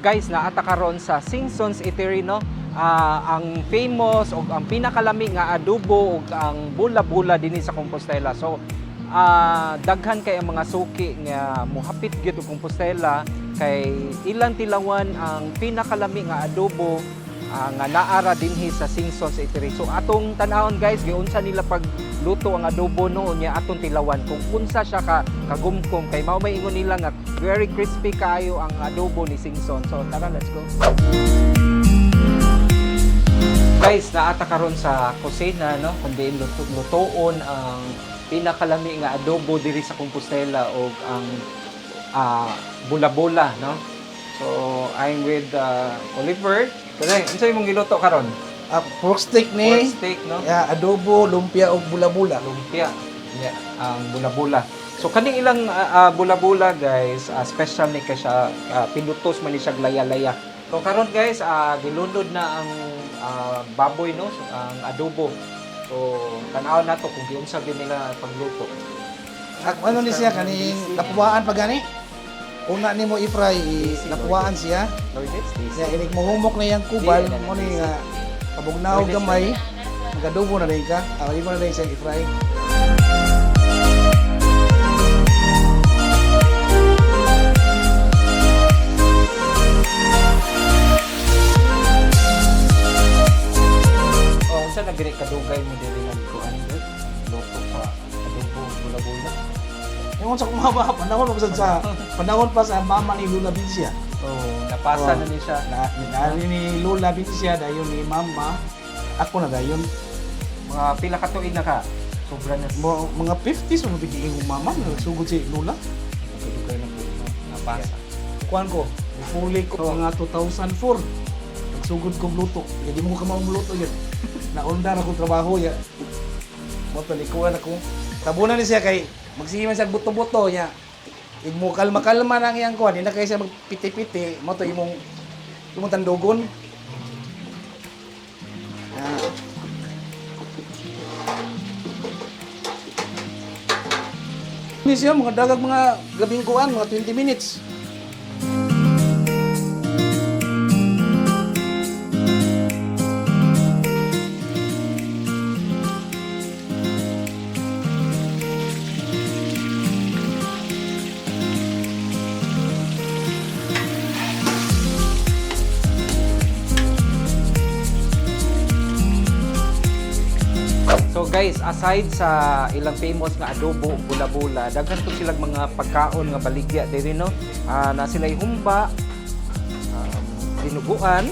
Guys, naata karon sa Singsons Eatery, no? Ang famous o ang pinakalami nga adobo ug ang bula-bula dinhi sa Compostela. So, daghan kay ang mga suki nga mohapit gyud og Compostela kay ilang tilawan ang pinakalami nga adobo nga naara dinhi sa Singsons Eatery. So, atong tan-awon guys, giunsa nila pagluto ang adobo noon niya atong tilawan kung unsa siya kagumkom kay mao may ingon nila nga very crispy kaayo ang adobo ni Singson. So tara, let's go. Guys, naata karon sa kusina, no? Kundi lutoon ang pinakalami nga adobo diri sa Compostela o ang bula-bula, no? So I'm with Oliver. Kaya unsa imong giluto karon? Pork steak ni. Pork steak, no? Adobo, lumpia o bula-bula. Lumpia. Yeah, ang bula-bula. So kaning ilang bula-bula guys, special ni ka siya, pinutos man ni siya laya-laya. So karon guys, gilunod na ang baboy, no, so, ang adobo. So tan-aw na to kung giunsa gyud nila pagluto. Ano ni siya kaning lapuan pa gani? Una nimo i-fry, lapuan siya. Lord, it's tasty. Siya inig mohumok na yang kubal Di, mo ni nga kabugnaw gamay. Magadobo na rin ka. Di mo na rin siya i-fry. Unsa na giri kadugay mo diri nagkuan gud? Luto pa adobo bula-bula. Yung sa kumaba, panahon pa sa mama ni Lola Bincia. Oh, napasa na ni siya. Nari ni Lola Bincia, dayon ni mama. Ako na dayon. Mga pila ka tuig na ka? Sobra na. Mga 50s, mga bigyan ko mama. Sugod si Lola. Kadugay na po. Napasa. Kuhan ko, ipuli ko mga 2004. Nagsugod kong luto. Hindi mo ko kamang luto yan. Naundar ako trabaho yan. Matalikuan ako. Tabunan ni siya kay magsiman siya buto-buto niya. Mo kalma-kalma na ang iyang kuhan. Hindi na kayo siya magpiti-piti. Mo to imong tandugon. Ini siya mga dagag mga gabing kuhan, mga 20 minutes. So guys, aside sa ilang famous nga adobo, bula-bula, daghan to silang mga pagkaon nga baligya diri, no? Na sila'y humba, dinuguan,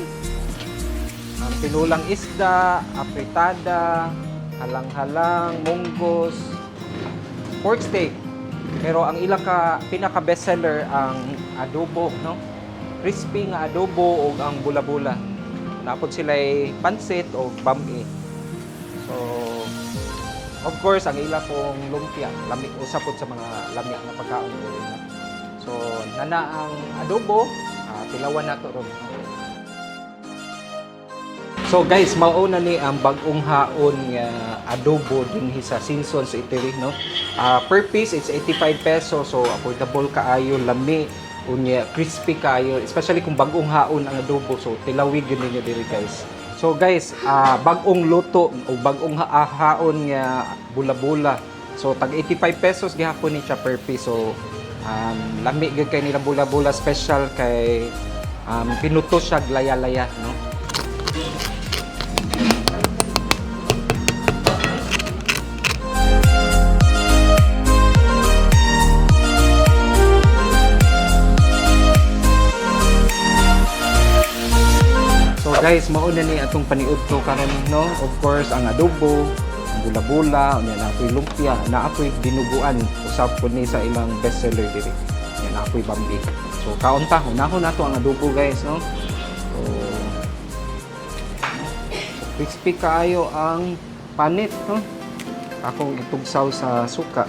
pinulang isda, apritada, halang-halang, munggos, pork steak. Pero ang ilang pinaka bestseller ang adobo, no? Crispy nga adobo o ang bula-bula. Napod sila'y pansit o bami. So, of course, ang ila pong lumpia, lamig usapod sa mga lamig na pagkaon diri, no? So, nana ang adobo, tilawan nato ron. So guys, mauna ni ang bag-ong haon nga adobo dinhi sa Singsons Eatery, no? Per piece it's 85 pesos, so affordable kaayo, lami, unya crispy kaayo, especially kung bag-ong haon ang adobo, so tilawig yun ninyo diri guys. So guys, bag-ong luto o bag-ong haon nga bula-bula. So tag 85 pesos gihapon ni siya per piece. So lami gyud kay nila bula-bula, special kay pinuto siya laya-laya, no? Guys, mauna ni atong paniudto karon, no? Of course, ang adobo, ang bula-bula, unya na apoy lumpia, na apoy dinuguan, usab po ni sa ilang bestseller diri. Unya na apoy bambi. So kaunta, unahon nato ang adobo guys, no? So crispy kaayo ang panit, no? Akong itugsaw sa suka.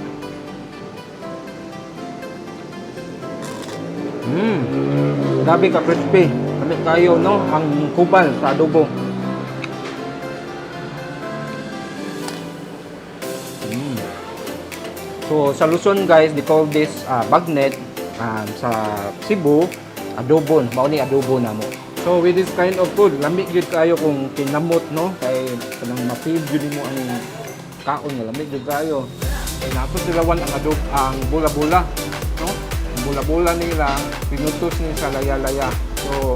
Grabe ka crispy. Ano kayo, no? Ang kubal sa adobo. So sa Luzon guys, they call this bagnet. Sa Cebu, adobo, mao ni adobo na mo. So with this kind of food, lamig gyud kayo kung kinamot no, kay kanang ma-feel gyud mo ang kaon nga lamig gyud kayo. Kay napos sila wan ang adobo, ang bula-bula, no? Ang bula-bula nila pinutos ni sa laya-laya. So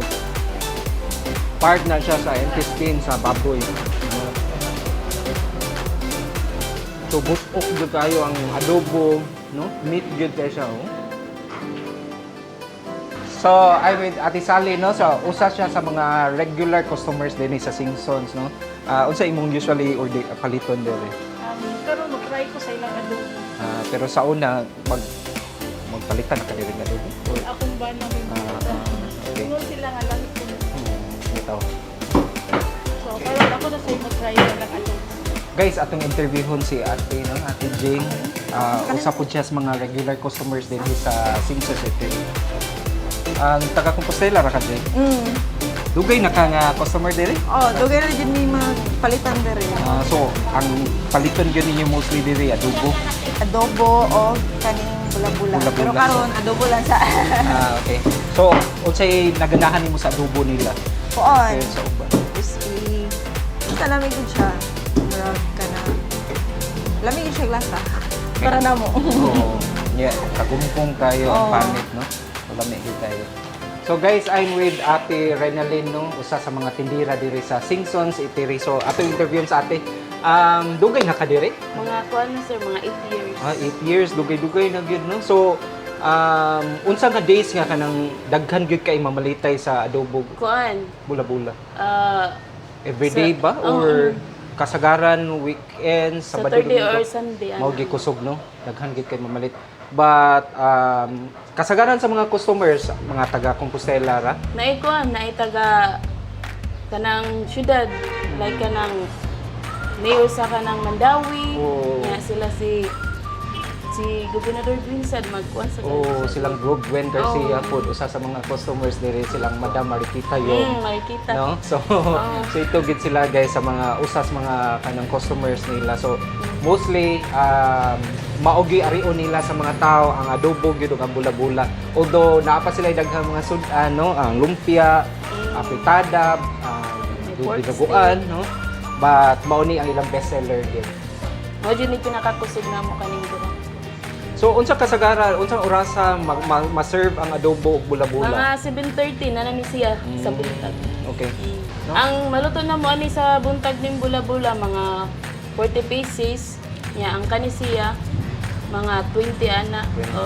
part na siya sa intestine sa baboy. So butok gyud kayo ang adobo, no? Meat gyud kayo siya, oh. So, I with Ate Sally, no? So, usa siya sa mga regular customers din sa Singsons, no? Unsa imong usually order paliton dire? Karon mag-try ko sa ilang adobo. Pero sa una magpalitan na ka diri nga adobo. Or, Akong ba na may okay. Sunod sila nga lang ko. Ito. So, karon ako na sa'yo mag-try sa ilang adobo. Guys, atong interviewon si Ate, no? Ate Jing. Usa po siya sa mga regular customers din sa Singsons ito. Ang taga-Compostela ra ka din. Dugay na ka nga customer diri? Oh, dugay na din ni palitan diri. So, ang paliton gyud ninyo mostly diri adobo. Adobo o kaning bula-bula. Bula-bula. Pero karon adobo lang sa Okay. So, unsay naganahan nimo sa adobo nila? kuon. Sa uban. Crispy. Kita lamig gud siya. Murag kana. Lamig gud siya lasa. Para namo. Oo. Yeah, kagumkong kayo ang Oo. pangit, no? Lamig gyud kayo. So guys, I'm with Ate Renalyn, no? Usa sa mga tindira diri sa Singsons Eatery. So, ato interview sa ate. Dugay na ka diri? Mga kuan na sir, mga 8 years. 8 years, dugay-dugay na gyud, no? So, unsa nga days nga kanang daghan gyud kay mamalitay sa adobo Kuan. bula-bula? Sa- Everyday ba or kasagaran weekends, Sabado, Saturday Domingo? or Sunday. Mao gikusog, no? Daghan gid kay mamalit. But kasagaran sa mga customers, mga taga Compostela ra. Naikuan, naitaga kanang syudad. Like kanang mayor sa kanang Mandawi. Oo. Nga sila si Gobernador Vincent magkuan sa O kanang silang Group Gwen Garcia Oo. food usa sa mga customers diri silang Madam Marikita yo. makikita. No? So, so ito gid sila guys sa mga usas mga kanang customers nila. So, mostly maogi arion nila sa mga tao ang adobo gyud ug ang bula-bula. Although naa pa sila daghang mga ang lumpia, fritada, pork dinuguan, no? But mao ni ang ilang best seller gyud. Mo jud ni pinakakusog namo kaning dira. So, unsa kasagaran, unsang orasa ma-serve ang adobo ug bula-bula? Mga 7:30 na nami siya sa buntag. Okay. No? Ang maluto na mo ani sa buntag ning bula-bula mga 40 pieces. Nya ang kani siya mga 20 ana 20. o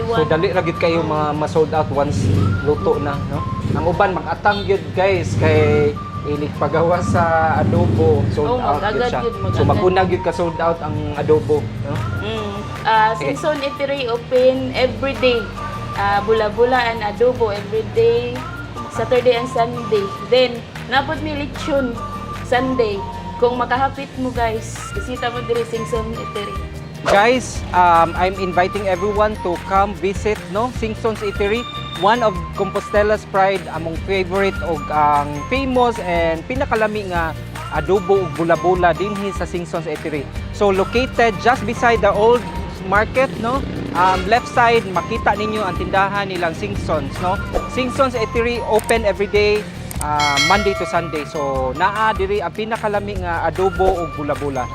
20-21. So dali ra gyud kayo ma-sold out once luto na, no? Ang uban mag-atang gyud guys kay ilig pagawa sa adobo, sold Oh, out gyud mag-agad siya. gyud, mag-agad. So mag-una gyud ka sold out ang adobo, no? Sige. Singsons Eatery open every day. Bula-bula and adobo every day. Saturday and Sunday. Then, napod mi lechon Sunday. Kung makahapit mo guys, bisita mo diri Singsons Eatery. Guys, I'm inviting everyone to come visit, no? Singsons Eatery, one of Compostela's pride, among favorite og ang famous and pinakalami nga adobo ug bula-bula dinhi sa Singsons Eatery. So located just beside the old market, no? Left side makita ninyo ang tindahan nilang Singsons, no? Singsons Eatery open every day, Monday to Sunday. So naa diri ang pinakalami nga adobo ug bula-bula.